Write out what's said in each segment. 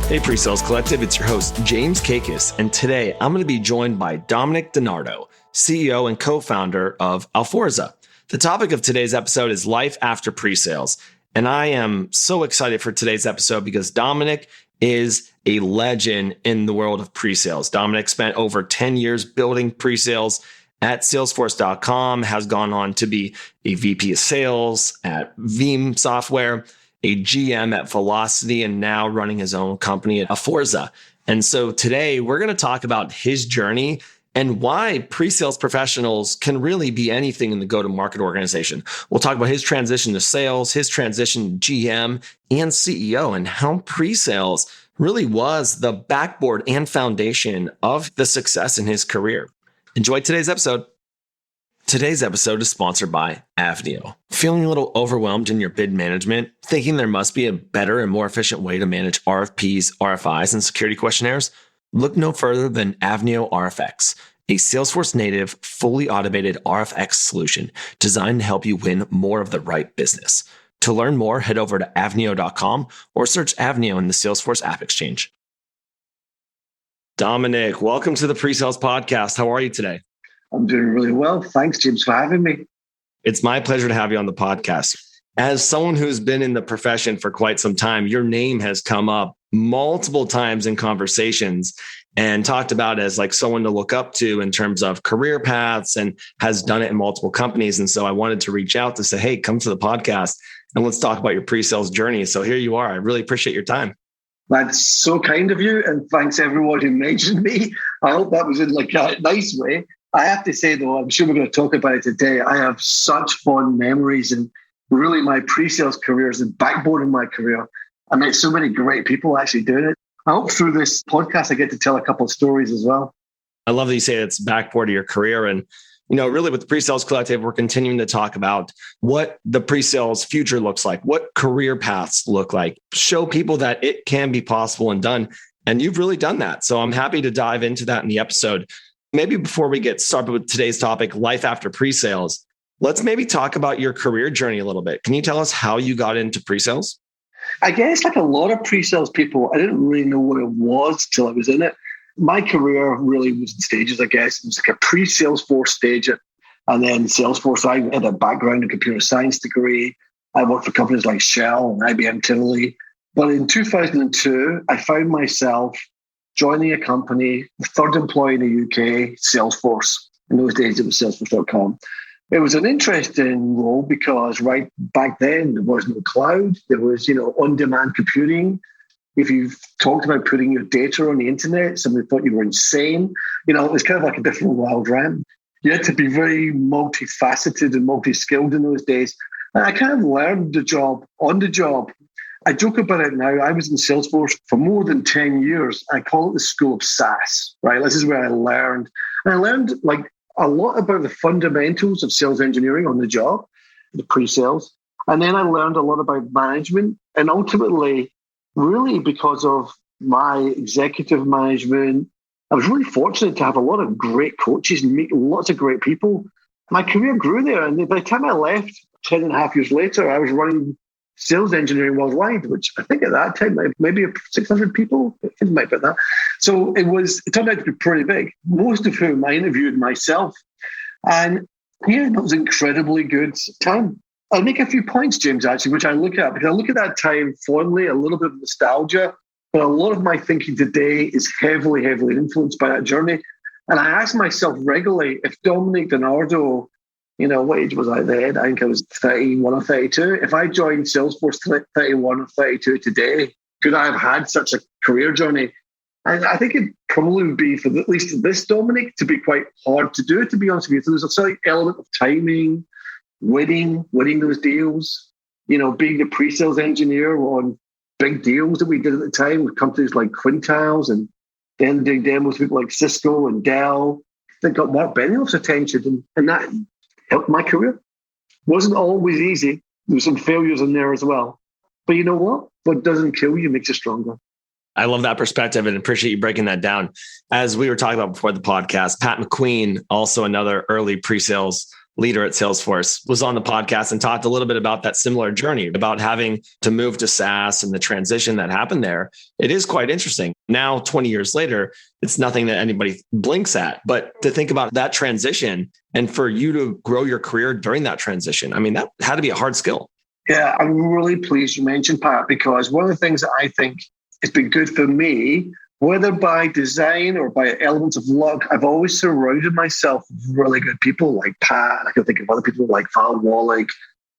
Hey, PreSales Collective, it's your host, James Kaikis, and today I'm going to be joined by Dominic Dinardo, CEO and co-founder of Aforza. The topic of today's episode is life after pre-sales, and I am so excited for today's episode because Dominic is a legend in the world of pre-sales. Dominic spent over 10 years building pre-sales at Salesforce.com, has gone on to be a VP of sales at Veeam Software, a GM at Velocity, and now running his own company at Aforza. And so today we're going to talk about his journey and why pre-sales professionals can really be anything in the go-to-market organization. We'll talk about his transition to sales, his transition to GM and CEO, and how pre-sales really was the backboard and foundation of the success in his career. Enjoy today's episode. Today's episode is sponsored by Avneo. Feeling a little overwhelmed in your bid management? Thinking there must be a better and more efficient way to manage RFPs, RFIs, and security questionnaires? Look no further than Avneo RFX, a Salesforce native, fully automated RFX solution designed to help you win more of the right business. To learn more, head over to avneo.com or search Avneo in the Salesforce App Exchange. Dominic, welcome to the PreSales Podcast. How are you today? I'm doing really well. Thanks, James, for having me. It's my pleasure to have you on the podcast. As someone who's been in the profession for quite some time, your name has come up multiple times in conversations and talked about as like someone to look up to in terms of career paths and has done it in multiple companies. And so I wanted to reach out to say, hey, come to the podcast and let's talk about your pre-sales journey. So here you are. I really appreciate your time. That's so kind of you. And thanks everyone who mentioned me. I hope that was in like a nice way. I have to say, though, I'm sure we're going to talk about it today. I have such fond memories, and really my pre-sales career is the backbone of my career. I met so many great people actually doing it. I hope through this podcast, I get to tell a couple of stories as well. I love that you say it's backboard of your career. And, really with the PreSales Collective, we're continuing to talk about what the pre-sales future looks like, what career paths look like, show people that it can be possible and done. And you've really done that. So I'm happy to dive into that in the episode. Maybe before we get started with today's topic, life after pre-sales, let's maybe talk about your career journey a little bit. Can you tell us how you got into pre-sales? I guess like a lot of pre-sales people, I didn't really know what it was till I was in it. My career really was in stages, I guess. It was like a pre-Salesforce stage. And then Salesforce, I had a background in computer science degree. I worked for companies like Shell and IBM Tivoli. But in 2002, I found myself joining a company, third employee in the UK, Salesforce. In those days, it was Salesforce.com. It was an interesting role because right back then, there was no cloud. There was, on-demand computing. If you talked about putting your data on the internet, somebody thought you were insane. It was kind of like a different wild ram. You had to be very multifaceted and multi-skilled in those days. And I kind of learned the job on the job. I joke about it now. I was in Salesforce for more than 10 years. I call it the school of SaaS, right? This is where I learned. And I learned like a lot about the fundamentals of sales engineering on the job, the pre-sales. And then I learned a lot about management. And ultimately, really because of my executive management, I was really fortunate to have a lot of great coaches and meet lots of great people. My career grew there. And by the time I left, 10 and a half years later, I was running sales engineering worldwide, which I think at that time, maybe 600 people, it might be that. So it turned out to be pretty big, most of whom I interviewed myself. And yeah, it was an incredibly good time. I'll make a few points, James, actually, which I look at, because I look at that time fondly, a little bit of nostalgia, but a lot of my thinking today is heavily, heavily influenced by that journey. And I ask myself regularly, if Dominic Dinardo, what age was I then? I think I was 31 or 32. If I joined Salesforce 31 or 32 today, could I have had such a career journey? And I think it'd probably be, for at least this Dominic, to be quite hard to do, to be honest with you. So there's a certain element of timing, winning those deals, being the pre-sales engineer on big deals that we did at the time with companies like Quintiles, and then doing demos with people like Cisco and Dell that got Mark Benioff's attention. And that helped my career. Wasn't always easy. There were some failures in there as well. But you know what? What doesn't kill you makes you stronger. I love that perspective and appreciate you breaking that down. As we were talking about before the podcast, Pat McQueen, also another early pre-sales leader at Salesforce, was on the podcast and talked a little bit about that similar journey, about having to move to SaaS and the transition that happened there. It is quite interesting. Now, 20 years later, it's nothing that anybody blinks at, but to think about that transition and for you to grow your career during that transition, I mean, that had to be a hard skill. Yeah, I'm really pleased you mentioned Pat, because one of the things that I think has been good for me, whether by design or by elements of luck, I've always surrounded myself with really good people like Pat. I can think of other people like Val Wallach,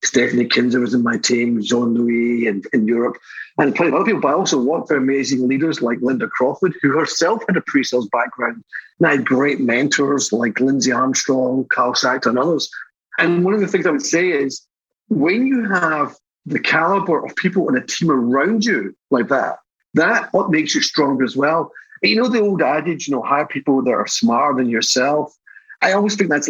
Stephanie Kinzer was in my team, Jean-Louis in Europe, and plenty of other people. But I also worked for amazing leaders like Linda Crawford, who herself had a pre-sales background. And I had great mentors like Lindsay Armstrong, Carl Sackter, and others. And one of the things I would say is, when you have the caliber of people in a team around you like that what makes you stronger as well. And you know the old adage, hire people that are smarter than yourself. I always think that's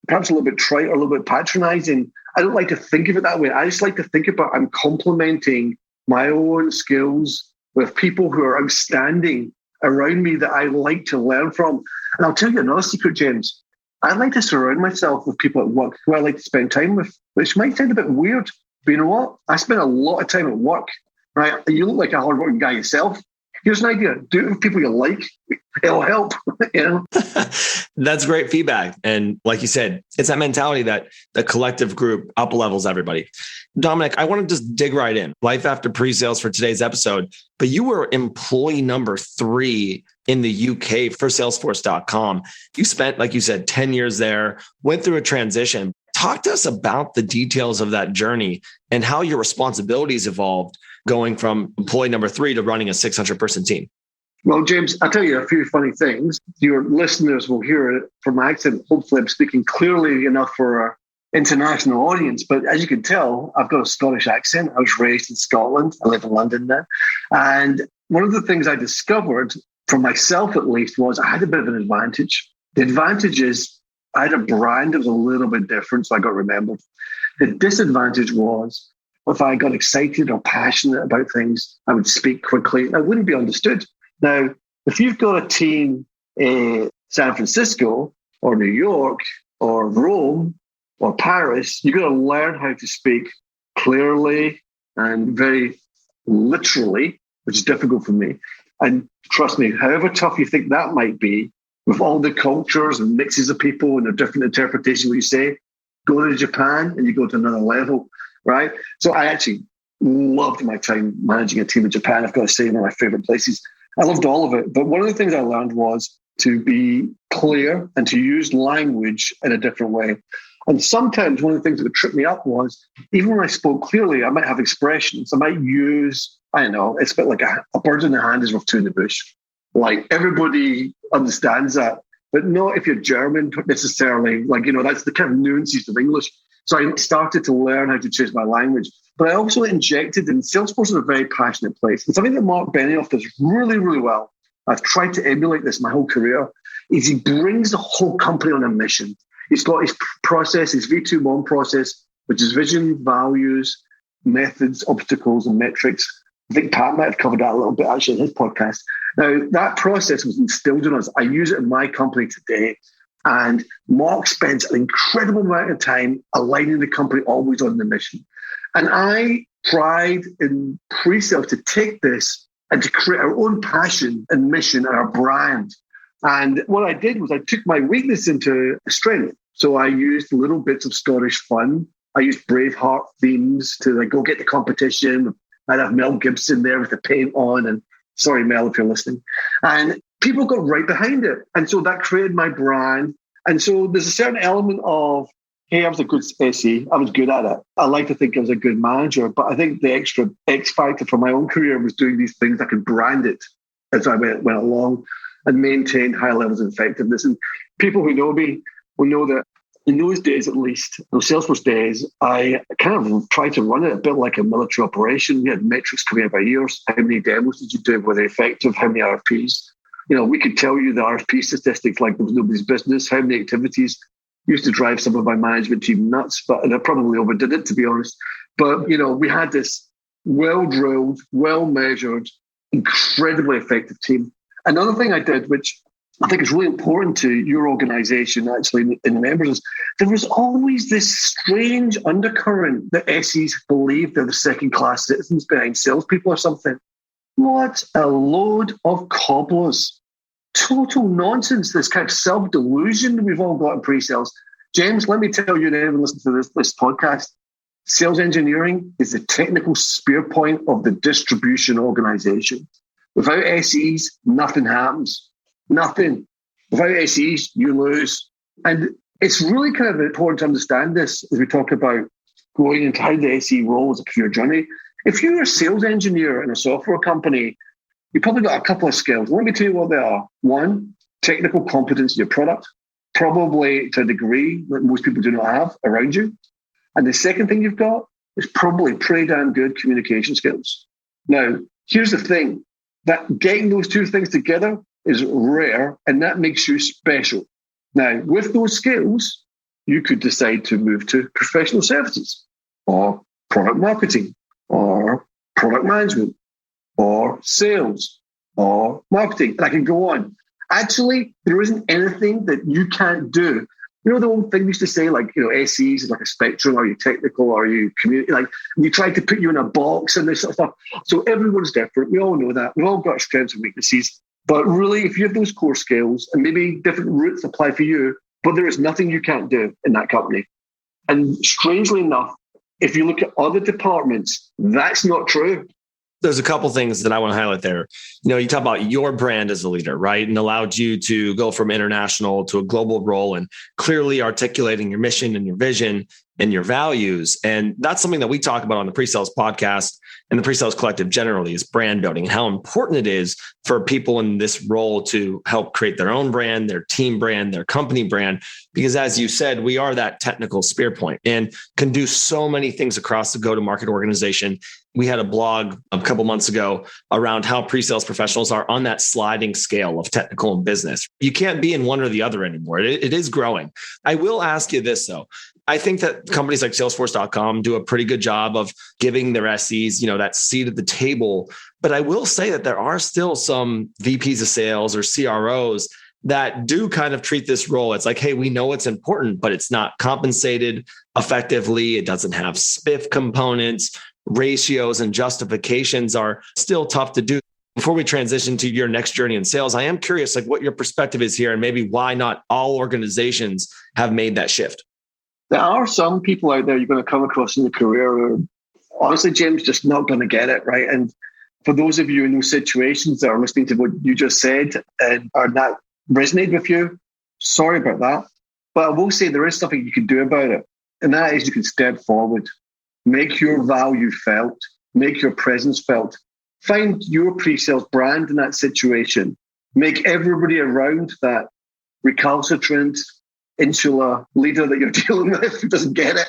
perhaps a little bit trite or a little bit patronizing. I don't like to think of it that way. I just like to think about I'm complementing my own skills with people who are outstanding around me that I like to learn from. And I'll tell you another secret, James. I like to surround myself with people at work who I like to spend time with, which might sound a bit weird, but you know what? I spend a lot of time at work, right? You look like a hardworking guy yourself. Here's an idea. Do it with people you like. It'll help. That's great feedback. And like you said, it's that mentality that the collective group up levels everybody. Dominic, I want to just dig right in. Life after pre-sales for today's episode, but you were employee number 3 in the UK for Salesforce.com. You spent, like you said, 10 years there, went through a transition. Talk to us about the details of that journey and how your responsibilities evolved going from employee number 3 to running a 600-person team. Well, James, I'll tell you a few funny things. Your listeners will hear it from my accent. Hopefully, I'm speaking clearly enough for our international audience. But as you can tell, I've got a Scottish accent. I was raised in Scotland. I live in London now. And one of the things I discovered, for myself at least, was I had a bit of an advantage. The advantage is I had a brand that was a little bit different, so I got remembered. The disadvantage was if I got excited or passionate about things, I would speak quickly. I wouldn't be understood. Now, if you've got a team in San Francisco or New York or Rome or Paris, you've got to learn how to speak clearly and very literally, which is difficult for me. And trust me, however tough you think that might be, with all the cultures and mixes of people and their different interpretations of what you say, go to Japan and you go to another level, right? So I actually loved my time managing a team in Japan. I've got to say, one of my favorite places. I loved all of it. But one of the things I learned was to be clear and to use language in a different way. And sometimes one of the things that would trip me up was, even when I spoke clearly, I might have expressions. I might use, I don't know, it's a bit like a bird in the hand is worth two in the bush. Like, everybody understands that, but not if you're German necessarily. Like, that's the kind of nuances of English. So I started to learn how to choose my language. But I also injected in Salesforce is a very passionate place. And something that Mark Benioff does really, really well, I've tried to emulate this my whole career, is he brings the whole company on a mission. He's got his process, his V2-1 process, which is vision, values, methods, obstacles, and metrics. I think Pat might have covered that a little bit actually in his podcast. Now, that process was instilled in us. I use it in my company today. And Mark spends an incredible amount of time aligning the company always on the mission. And I tried in pre-sales to take this and to create our own passion and mission and our brand. And what I did was I took my weakness into strength. So I used little bits of Scottish fun. I used Braveheart themes to go get the competition. I'd have Mel Gibson there with the paint on. And sorry, Mel, if you're listening. And people got right behind it. And so that created my brand. And so there's a certain element of, hey, I was a good SE. I was good at it. I like to think I was a good manager. But I think the extra X factor for my own career was doing these things. I could brand it as I went along and maintain high levels of effectiveness. And people who know me will know that in those days, at least, those Salesforce days, I kind of tried to run it a bit like a military operation. We had metrics coming out by years. How many demos did you do? Were they effective? How many RFPs? We could tell you the RFP statistics like there was nobody's business. How many activities used to drive some of my management team nuts, but I probably overdid it, to be honest. But, we had this well-drilled, well-measured, incredibly effective team. Another thing I did, which I think it's really important to your organization, actually, in the members, is there was always this strange undercurrent that SEs believe they're the second-class citizens behind salespeople or something. What a load of cobblers. Total nonsense, this kind of self-delusion we've all got in pre-sales. James, let me tell you and everyone listening to this podcast, sales engineering is the technical spear point of the distribution organization. Without SEs, nothing happens. Nothing. Without SEs, you lose. And it's really kind of important to understand this as we talk about going into how the SE role is a career journey. If you're a sales engineer in a software company, you've probably got a couple of skills. Let me tell you what they are. One, technical competence in your product, probably to a degree that most people do not have around you. And the second thing you've got is probably pretty damn good communication skills. Now, here's the thing, that getting those two things together is rare, and that makes you special. Now, with those skills, you could decide to move to professional services or product marketing or product management or sales or marketing. And I can go on. Actually, there isn't anything that you can't do. You know, the old thing we used to say, like, SEs is like a spectrum. Are you technical? Are you community? Like, you try to put you in a box and this sort of stuff. So everyone's different. We all know that. We've all got strengths and weaknesses. But really, if you have those core skills and maybe different routes apply for you, but there is nothing you can't do in that company. And strangely enough, if you look at other departments, that's not true. There's a couple things that I want to highlight there. You talk about your brand as a leader, right? And allowed you to go from international to a global role and clearly articulating your mission and your vision and your values. And that's something that we talk about on the PreSales podcast and the PreSales Collective generally is brand building and how important it is for people in this role to help create their own brand, their team brand, their company brand. Because as you said, we are that technical spear point and can do so many things across the go-to-market organization. We had a blog a couple months ago around how pre-sales professionals are on that sliding scale of technical and business. You can't be in one or the other anymore. It is growing. I will ask you this, though. I think that companies like Salesforce.com do a pretty good job of giving their SEs, that seat at the table. But I will say that there are still some VPs of sales or CROs that do kind of treat this role. It's like, hey, we know it's important, but it's not compensated effectively. It doesn't have spiff components. Ratios and justifications are still tough to do. Before we transition to your next journey in sales, I am curious, like what your perspective is here and maybe why not all organizations have made that shift. There are some people out there you're going to come across in your career who, honestly, James, just not going to get it, right? And for those of you in those situations that are listening to what you just said and are not resonated with you, sorry about that. But I will say there is something you can do about it. And that is you can step forward, make your value felt, make your presence felt. Find your pre-sales brand in that situation. Make everybody around that recalcitrant, insular leader that you're dealing with who doesn't get it.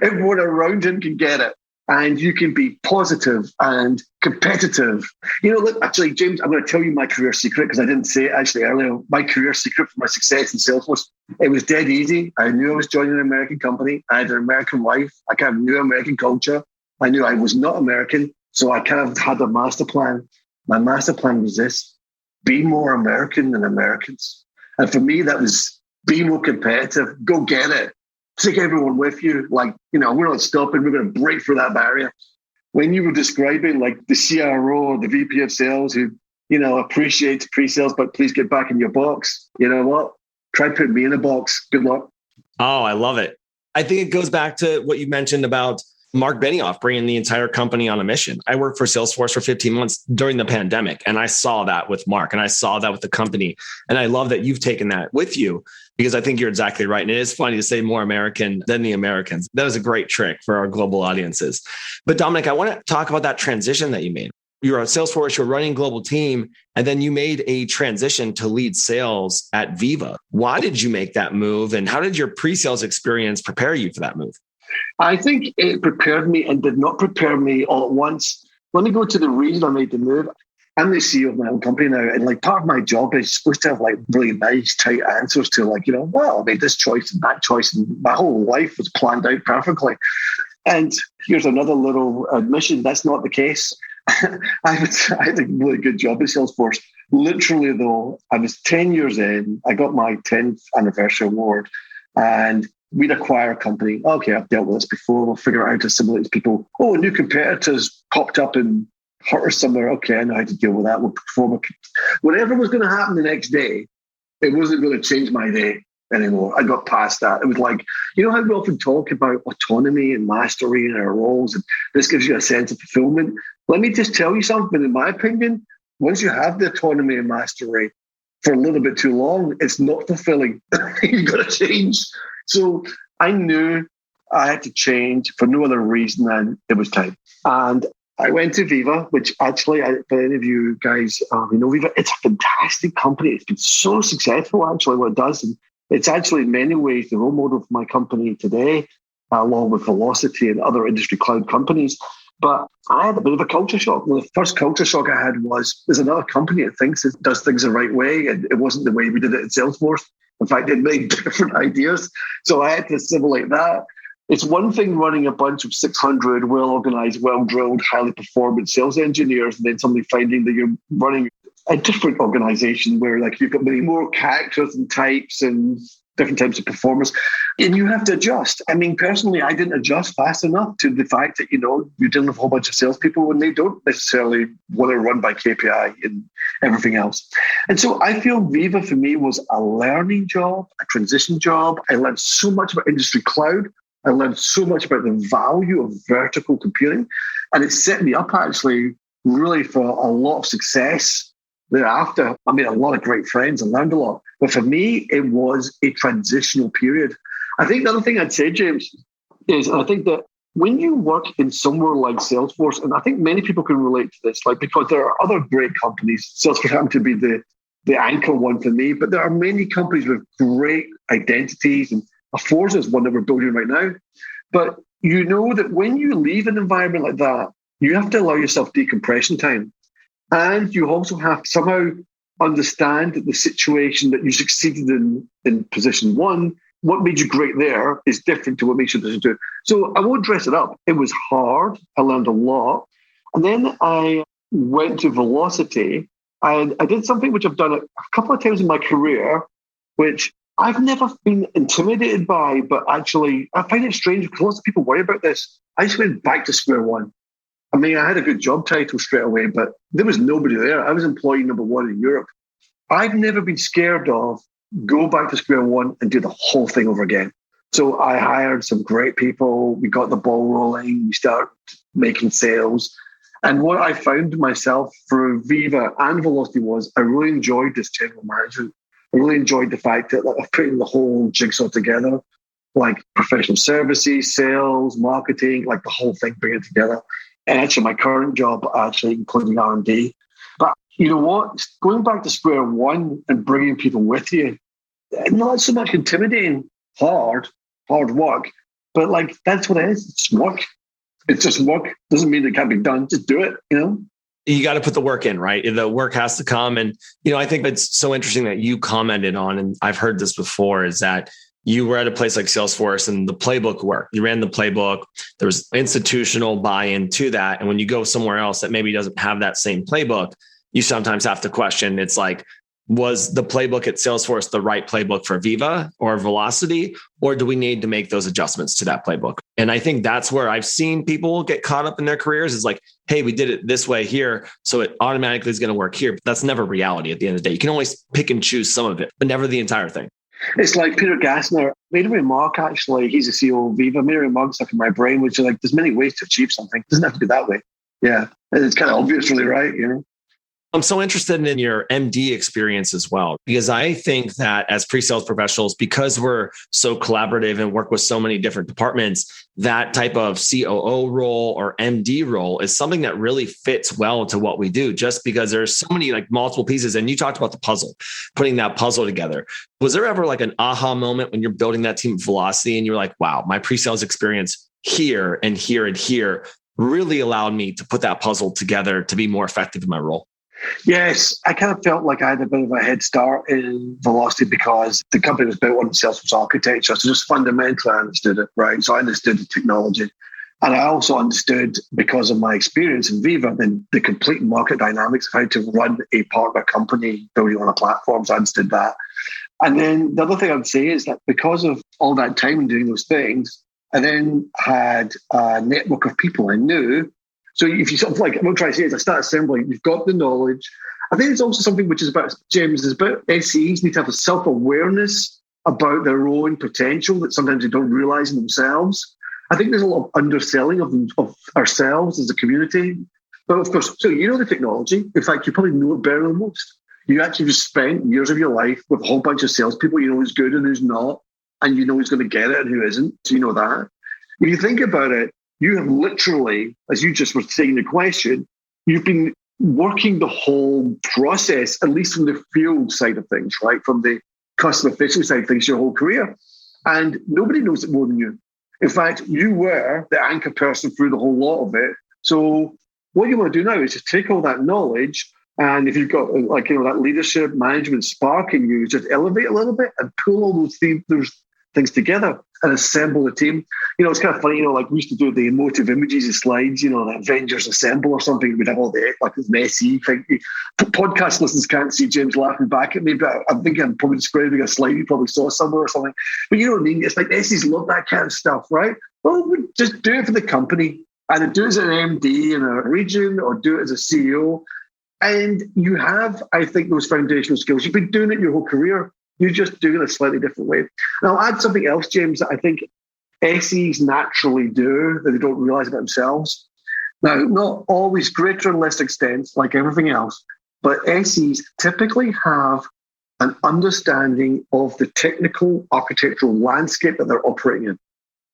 Everyone around him can get it. And you can be positive and competitive. Look, actually, James, I'm going to tell you my career secret because I didn't say it actually earlier. My career secret for my success in Salesforce, it was dead easy. I knew I was joining an American company. I had an American wife. I kind of knew American culture. I knew I was not American. So I kind of had a master plan. My master plan was this: be more American than Americans. And for me, that was be more competitive. Go get it. Take everyone with you. Like, we're not stopping. We're going to break through that barrier. When you were describing like the CRO or the VP of sales who, appreciates pre-sales, but please get back in your box. You know what? Try putting me in a box. Good luck. Oh, I love it. I think it goes back to what you mentioned about Mark Benioff bringing the entire company on a mission. I worked for Salesforce for 15 months during the pandemic, and I saw that with Mark, and I saw that with the company. And I love that you've taken that with you because I think you're exactly right. And it is funny to say more American than the Americans. That was a great trick for our global audiences. But Dominic, I want to talk about that transition that you made. You were at Salesforce, you're running a global team, and then you made a transition to lead sales at Viva. Why did you make that move? And how did your pre-sales experience prepare you for that move? I think it prepared me and did not prepare me all at once. Let me go to the reason I made the move. I'm the CEO of my own company now, and like part of my job is supposed to have like really nice, tight answers to like, well, I made this choice and that choice, and my whole life was planned out perfectly. And here's another little admission: that's not the case. I had a really good job at Salesforce, Literally, though, I was 10 years in. I got my 10th anniversary award, and we'd acquire a company. Okay, I've dealt with this before. We'll figure out how to assimilate people. Oh, new competitors popped up and hurt us somewhere. Okay, I know how to deal with that. We'll perform. Whatever was going to happen the next day, it wasn't going to change my day anymore. I got past that. It was like, you know how we often talk about autonomy and mastery in our roles, and this gives you a sense of fulfillment. Let me just tell you something, in my opinion, once you have the autonomy and mastery for a little bit too long, it's not fulfilling. You've got to change. So I knew I had to change for no other reason than it was time. And I went to Viva, which actually, for any of you guys who know Viva, it's a fantastic company. It's been so successful, actually, what it does. And it's actually, in many ways, the role model for my company today, along with Velocity and other industry cloud companies. But I had a bit of a culture shock. Well, the first culture shock I had was, there's another company that thinks it does things the right way, and it wasn't the way we did it at Salesforce. In fact, they made different ideas. So I had to assimilate that. It's one thing running a bunch of 600 well-organized, well-drilled, highly performant sales engineers, and then suddenly finding that you're running a different organization where like you've got many more characters and types and different types of performers, and you have to adjust. I mean, personally, I didn't adjust fast enough to the fact that, you're dealing with a whole bunch of salespeople and they don't necessarily want to run by KPI and everything else. And so I feel Viva for me was a learning job, a transition job. I learned so much about industry cloud. I learned so much about the value of vertical computing, and it set me up actually really for a lot of success thereafter. I made a lot of great friends and learned a lot. But for me, it was a transitional period. I think the other thing I'd say, James, is I think that when you work in somewhere like Salesforce, and I think many people can relate to this, like because there are other great companies, Salesforce happened to be the anchor one for me, but there are many companies with great identities, and Aforza is one that we're building right now. But you know that when you leave an environment like that, you have to allow yourself decompression time. And you also have to somehow understand that the situation that you succeeded in position one, what made you great there is different to what makes you position two. So I won't dress it up. It was hard. I learned a lot. And then I went to Velocity, and I did something which I've done a couple of times in my career, which I've never been intimidated by, but actually I find it strange because lots of people worry about this. I just went back to square one. I mean, I had a good job title straight away, but there was nobody there. I was employee number one in Europe. I've never been scared of go back to square one and do the whole thing over again. So I hired some great people. We got the ball rolling. We started making sales. And what I found myself through Viva and Velocity was I really enjoyed this general management. I really enjoyed the fact that I've put the whole jigsaw together, like professional services, sales, marketing, like the whole thing, bring it together. And actually, my current job, actually including R&D. But you know what? Going back to square one and bringing people with you, not so much intimidating, hard work, but like that's what it is. It's work. It's just work. Doesn't mean it can't be done. Just do it, You got to put the work in, right? The work has to come. And, I think it's so interesting that you commented on, and I've heard this before, is that you were at a place like Salesforce and the playbook worked. You ran the playbook. There was institutional buy-in to that. And when you go somewhere else that maybe doesn't have that same playbook, you sometimes have to question, it's like, was the playbook at Salesforce the right playbook for Viva or Velocity, or do we need to make those adjustments to that playbook? And I think that's where I've seen people get caught up in their careers is like, hey, we did it this way here, so it automatically is going to work here. But that's never reality at the end of the day. You can always pick and choose some of it, but never the entire thing. It's like Peter Gassner made a remark, actually, he's the CEO of Viva, made a remark stuck in my brain, which is like, there's many ways to achieve something. It doesn't have to be that way. Yeah. And it's kind of obviously right, I'm so interested in your MD experience as well, because I think that as pre-sales professionals, because we're so collaborative and work with so many different departments, that type of COO role or MD role is something that really fits well to what we do, just because there's so many like multiple pieces. And you talked about the puzzle, putting that puzzle together. Was there ever like an aha moment when you're building that team Velocity and you're like, wow, my pre-sales experience here and here and here really allowed me to put that puzzle together to be more effective in my role? Yes, I kind of felt like I had a bit of a head start in Velocity because the company was built on Salesforce architecture. So just fundamentally, I understood it, right? So I understood the technology. And I also understood, because of my experience in Viva, then the complete market dynamics of how to run a partner company building on a platform. So I understood that. And then the other thing I would say is that because of all that time in doing those things, I then had a network of people I knew. So if you sort of like, what I'm trying to say is I start assembling, you've got the knowledge. I think it's also something which is about, James, is about SEs need to have a self-awareness about their own potential that sometimes they don't realize in themselves. I think there's a lot of underselling of ourselves as a community. But of course, so you know the technology. In fact, you probably know it better than most. You actually just spent years of your life with a whole bunch of salespeople. You know who's good and who's not, and you know who's going to get it and who isn't. So you know that. When you think about it, you have literally, as you just were saying in the question, you've been working the whole process, at least from the field side of things, right? From the customer facing side of things, your whole career. And nobody knows it more than you. In fact, you were the anchor person through the whole lot of it. So what you want to do now is just take all that knowledge, and if you've got that leadership, management spark in you, just elevate a little bit and pull all those things together and assemble the team. It's kind of funny, like we used to do the emotive images and slides, the Avengers Assemble or something. We'd have all the messy thing. Podcast listeners can't see James laughing back at me, but I think I'm probably describing a slide you probably saw somewhere or something. But you know what I mean? It's like SEs love that kind of stuff, right? Well, we just do it for the company, and do it as an MD in a region or do it as a CEO. And you have, I think, those foundational skills. You've been doing it your whole career. You're just doing it a slightly different way. And I'll add something else, James, that I think SEs naturally do that they don't realize about themselves. Now, not always, greater and less extent, like everything else, but SEs typically have an understanding of the technical architectural landscape that they're operating in.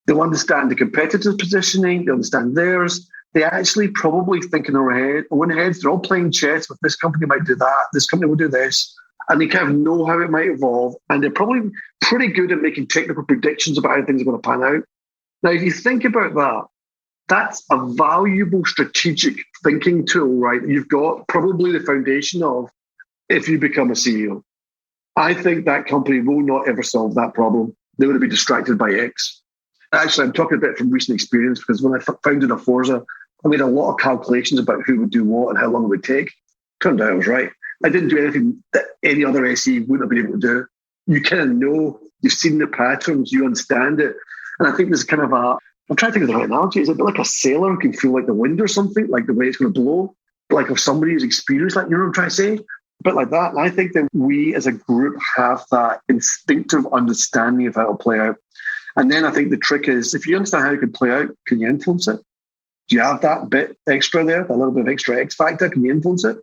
They'll understand the competitor's positioning, they understand theirs. They actually probably think in their own heads, they're all playing chess with this company might do that, this company will do this. And they kind of know how it might evolve. And they're probably pretty good at making technical predictions about how things are going to pan out. Now, if you think about that, that's a valuable strategic thinking tool, right? You've got probably the foundation of if you become a CEO. I think that company will not ever solve that problem. They're going to be distracted by X. Actually, I'm talking a bit from recent experience, because when I founded Aforza, I made a lot of calculations about who would do what and how long it would take. Turned out I was right. I didn't do anything that any other SE wouldn't have been able to do. You kind of know, you've seen the patterns, you understand it. And I think there's kind of I'm trying to think of the right analogy. Is it like a sailor who can feel like the wind or something, like the way it's going to blow? Like if somebody who's experienced that, you know what I'm trying to say? A bit like that. And I think that we as a group have that instinctive understanding of how it'll play out. And then I think the trick is, if you understand how it can play out, can you influence it? Do you have that bit extra there, that little bit of extra X factor? Can you influence it?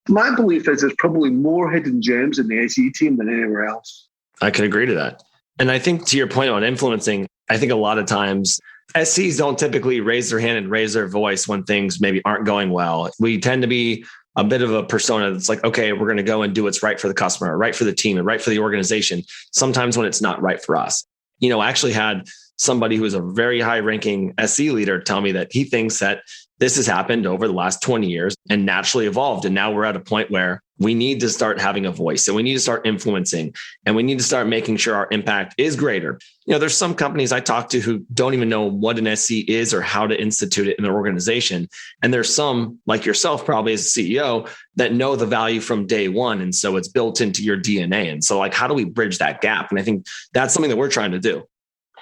My belief is there's probably more hidden gems in the SE team than anywhere else. I can agree to that. And I think to your point on influencing, I think a lot of times SEs don't typically raise their hand and raise their voice when things maybe aren't going well. We tend to be a bit of a persona that's like, okay, we're going to go and do what's right for the customer, right for the team, and right for the organization. Sometimes when it's not right for us. I actually had somebody who was a very high ranking SE leader tell me that he thinks that this has happened over the last 20 years and naturally evolved. And now we're at a point where we need to start having a voice, and we need to start influencing, and we need to start making sure our impact is greater. There's some companies I talk to who don't even know what an SE is or how to institute it in their organization. And there's some, like yourself, probably as a CEO, that know the value from day one. And so it's built into your DNA. And so how do we bridge that gap? And I think that's something that we're trying to do.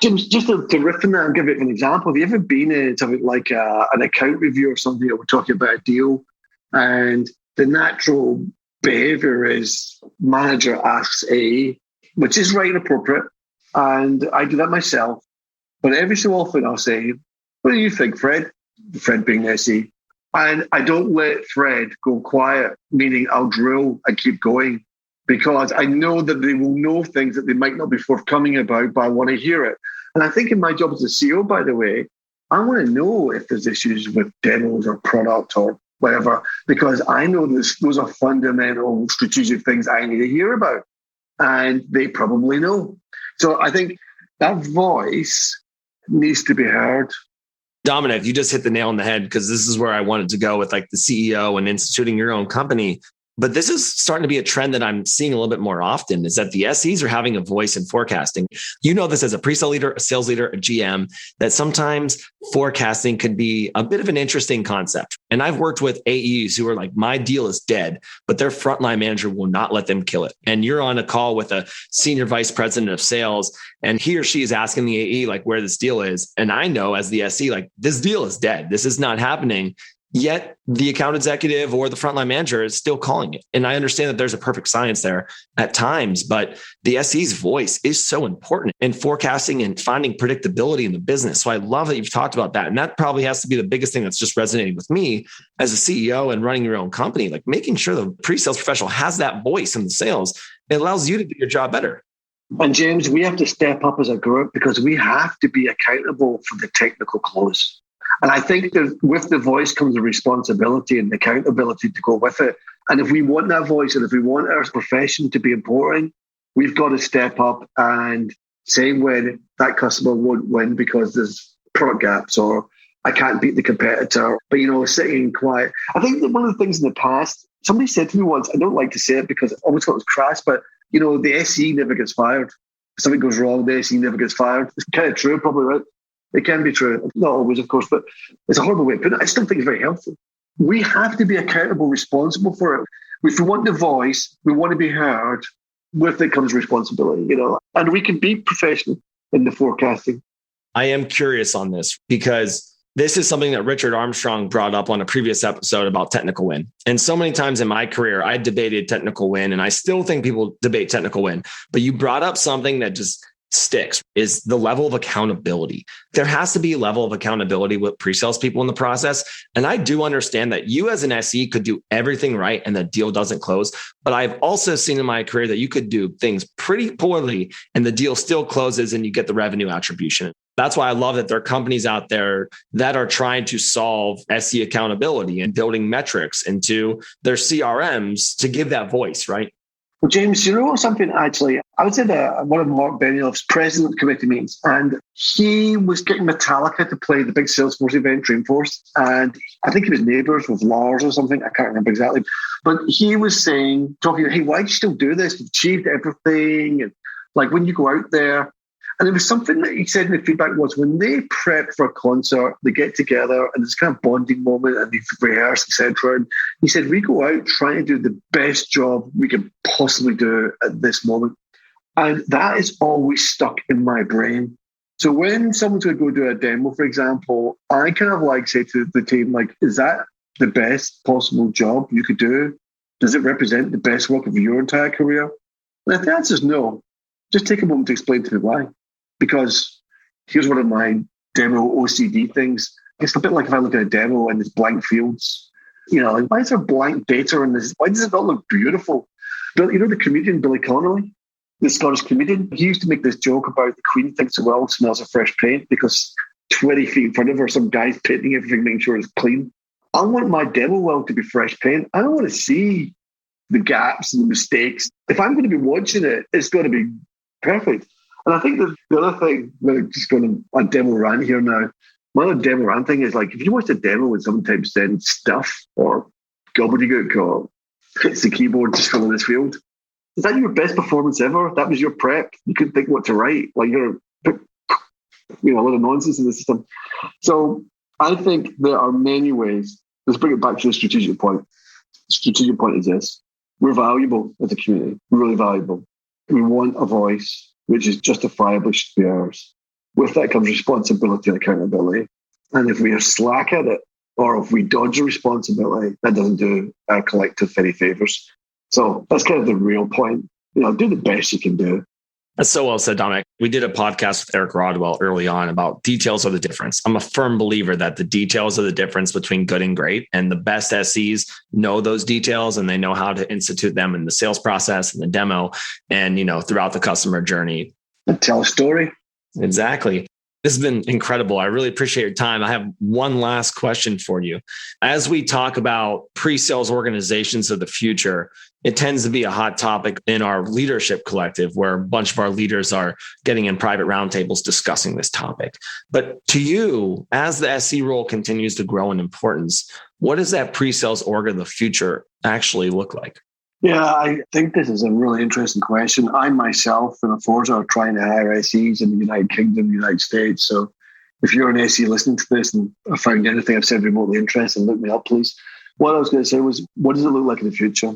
Jim, just to riff on that and give it an example, have you ever been in something like an account review or something, or we're talking about a deal, and the natural behavior is manager asks A, which is right and appropriate, and I do that myself, but every so often I'll say, what do you think, Fred? Fred being SE. And I don't let Fred go quiet, meaning I'll drill and keep going, because I know that they will know things that they might not be forthcoming about, but I want to hear it. And I think in my job as a CEO, by the way, I want to know if there's issues with demos or product or whatever, because I know those are fundamental strategic things I need to hear about. And they probably know. So I think that voice needs to be heard. Dominic, you just hit the nail on the head, because this is where I wanted to go with the CEO and instituting your own company. But this is starting to be a trend that I'm seeing a little bit more often, is that the SEs are having a voice in forecasting. You know this as a pre-sale leader, a sales leader, a GM, that sometimes forecasting could be a bit of an interesting concept. And I've worked with AEs who are like, my deal is dead, but their frontline manager will not let them kill it. And you're on a call with a senior vice president of sales, and he or she is asking the AE like where this deal is. And I know as the SE, like, this deal is dead. This is not happening. Yet the account executive or the frontline manager is still calling it. And I understand that there's a perfect science there at times, but the SE's voice is so important in forecasting and finding predictability in the business. So I love that you've talked about that. And that probably has to be the biggest thing that's just resonating with me as a CEO and running your own company, like making sure the pre-sales professional has that voice in the sales. It allows you to do your job better. And James, we have to step up as a group because we have to be accountable for the technical close. And I think that with the voice comes the responsibility and the accountability to go with it. And if we want that voice and if we want our profession to be important, we've got to step up and say when that customer won't win because there's product gaps or I can't beat the competitor. But, sitting quiet. I think that one of the things in the past, somebody said to me once, I don't like to say it because I always thought it was crass, but, the SE never gets fired. If something goes wrong, the SE never gets fired. It's kind of true, probably, right? It can be true. Not always, of course, but it's a horrible way to put it. I still think it's very helpful. We have to be accountable, responsible for it. If we want the voice, we want to be heard. With it comes responsibility, and we can be professional in the forecasting. I am curious on this because this is something that Richard Armstrong brought up on a previous episode about technical win. And so many times in my career, I debated technical win, and I still think people debate technical win. But you brought up something that just sticks, is the level of accountability. There has to be a level of accountability with pre-sales people in the process. And I do understand that you as an SE could do everything right and the deal doesn't close. But I've also seen in my career that you could do things pretty poorly and the deal still closes and you get the revenue attribution. That's why I love that there are companies out there that are trying to solve SE accountability and building metrics into their CRMs to give that voice, right? Well, James, something actually? I was at one of Mark Benioff's president committee meetings, and he was getting Metallica to play the big Salesforce event, Dreamforce. And I think he was neighbours with Lars or something. I can't remember exactly. But he was talking, hey, why do you still do this? You've achieved everything. And like when you go out there, and there was something that he said in the feedback was when they prep for a concert, they get together and it's kind of bonding moment and they rehearse, etc. And he said, we go out trying to do the best job we can possibly do at this moment. And that is always stuck in my brain. So when someone's going to go do a demo, for example, I kind of say to the team, is that the best possible job you could do? Does it represent the best work of your entire career? And if the answer is no, just take a moment to explain to me why. Because here's one of my demo OCD things. It's a bit like if I look at a demo and there's blank fields. Why is there blank data in this? Why does it not look beautiful? But the comedian Billy Connolly, the Scottish comedian, he used to make this joke about the Queen thinks the world smells of fresh paint because 20 feet in front of her, some guy's painting everything, making sure it's clean. I want my demo world to be fresh paint. I don't want to see the gaps and the mistakes. If I'm going to be watching it, it's got to be perfect. And I think the other thing, we're just going on a demo rant here now. My other demo rant thing is if you watch a demo and sometimes then stuff or gobbledygook or hits the keyboard just fill in this field, is that your best performance ever? That was your prep. You couldn't think what to write. You're put, a lot of nonsense in the system. So I think there are many ways. Let's bring it back to the strategic point. The strategic point is this. We're valuable as a community, really valuable. We want a voice which is justifiably should be ours. With that comes responsibility and accountability. And if we are slack at it, or if we dodge a responsibility, that doesn't do our collective any favours. So that's kind of the real point. Do the best you can do. That's so well said, Dominic. We did a podcast with Eric Rodwell early on about details are the difference. I'm a firm believer that the details are the difference between good and great. And the best SEs know those details and they know how to institute them in the sales process and the demo and, throughout the customer journey. And tell a story. Exactly. This has been incredible. I really appreciate your time. I have one last question for you. As we talk about pre-sales organizations of the future, it tends to be a hot topic in our leadership collective where a bunch of our leaders are getting in private roundtables discussing this topic. But to you, as the SE role continues to grow in importance, what does that pre-sales org of the future actually look like? Yeah, I think this is a really interesting question. I myself and Aforza are trying to hire SEs in the United Kingdom, United States. So if you're an SE listening to this and I found anything I've said remotely interesting, look me up, please. What I was going to say was, what does it look like in the future?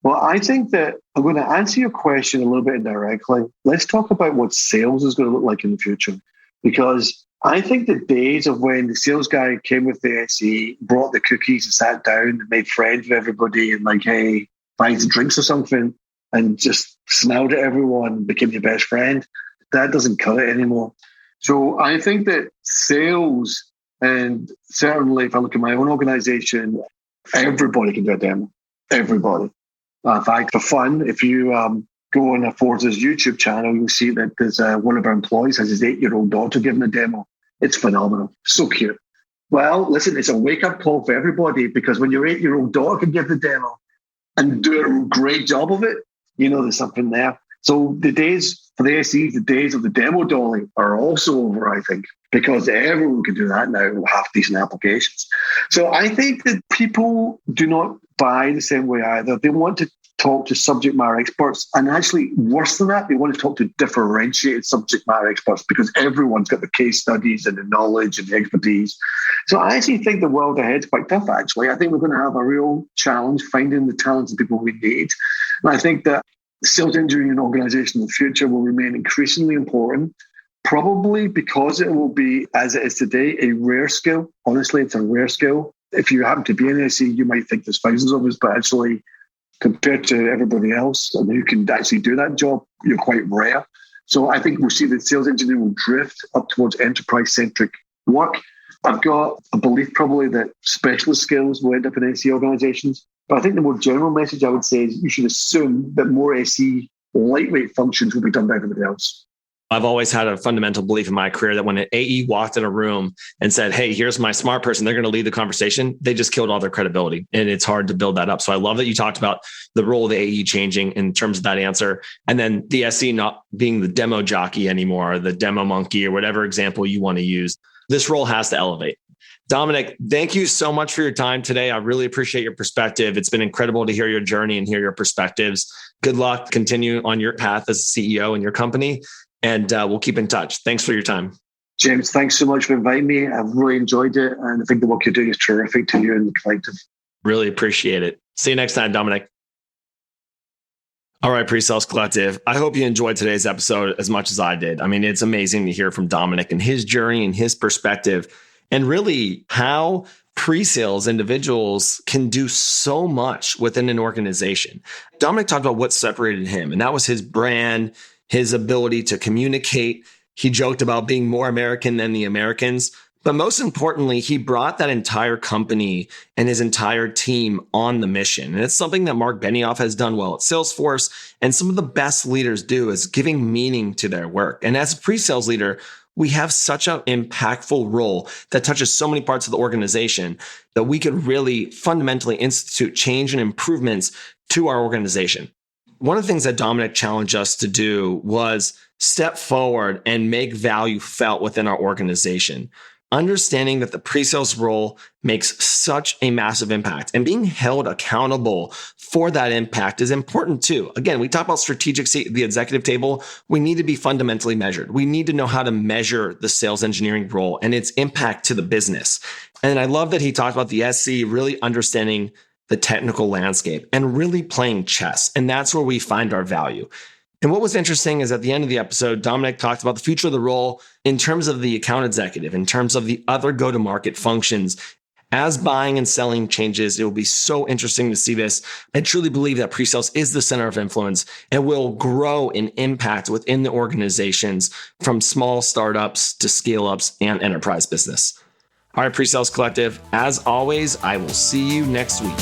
Well, I think that I'm going to answer your question a little bit indirectly. Let's talk about what sales is going to look like in the future. Because I think the days of when the sales guy came with the SE, brought the cookies and sat down and made friends with everybody and like, hey, buy some drinks or something and just smiled at everyone and became your best friend, that doesn't cut it anymore. So I think that sales, and certainly if I look at my own organization, everybody can do a demo. Everybody. In fact, for fun, if you go on Aforza's YouTube channel, you'll see that there's one of our employees has his 8-year-old daughter giving a demo. It's phenomenal. So cute. Well, listen, it's a wake-up call for everybody because when your 8-year-old daughter can give the demo and do a great job of it, you know there's something there. So the days for the SEs, the days of the demo dolly are also over, I think, because everyone can do that now with half-decent applications. So I think that people do not buy the same way either. They want to talk to subject matter experts. And actually, worse than that, they want to talk to differentiated subject matter experts because everyone's got the case studies and the knowledge and the expertise. So I actually think the world ahead is quite tough, actually. I think we're going to have a real challenge finding the talented people we need. And I think that sales engineering organization in the future will remain increasingly important, probably because it will be, as it is today, a rare skill. Honestly, it's a rare skill. If you happen to be an SE, you might think there's thousands of us, but actually, compared to everybody else and who can actually do that job, you're quite rare. So I think we'll see that sales engineering will drift up towards enterprise-centric work. I've got a belief probably that specialist skills will end up in SE organizations. But I think the more general message I would say is you should assume that more SE lightweight functions will be done by everybody else. I've always had a fundamental belief in my career that when an AE walked in a room and said, hey, here's my smart person, they're going to lead the conversation, they just killed all their credibility. And it's hard to build that up. So I love that you talked about the role of the AE changing in terms of that answer. And then the SE not being the demo jockey anymore, or the demo monkey, or whatever example you want to use. This role has to elevate. Dominic, thank you so much for your time today. I really appreciate your perspective. It's been incredible to hear your journey and hear your perspectives. Good luck. Continue on your path as CEO in your company. And we'll keep in touch. Thanks for your time. James, thanks so much for inviting me. I've really enjoyed it. And I think the work you're doing is terrific to you and the collective. Really appreciate it. See you next time, Dominic. All right, PreSales Collective. I hope you enjoyed today's episode as much as I did. I mean, it's amazing to hear from Dominic and his journey and his perspective, and really how pre-sales individuals can do so much within an organization. Dominic talked about what separated him, and that was his brand, his ability to communicate. He joked about being more American than the Americans. But most importantly, he brought that entire company and his entire team on the mission. And it's something that Mark Benioff has done well at Salesforce. And some of the best leaders do is giving meaning to their work. And as a pre-sales leader, we have such an impactful role that touches so many parts of the organization that we could really fundamentally institute change and improvements to our organization. One of the things that Dominic challenged us to do was step forward and make value felt within our organization. Understanding that the pre-sales role makes such a massive impact and being held accountable for that impact is important too. Again, we talk about strategic seat, the executive table. We need to be fundamentally measured. We need to know how to measure the sales engineering role and its impact to the business. And I love that he talked about the SC really understanding the technical landscape and really playing chess. And that's where we find our value. And what was interesting is at the end of the episode, Dominic talked about the future of the role in terms of the account executive, in terms of the other go-to-market functions. As buying and selling changes, it will be so interesting to see this. I truly believe that pre-sales is the center of influence and will grow in impact within the organizations from small startups to scale-ups and enterprise business. All right, Pre-Sales Collective, as always, I will see you next week.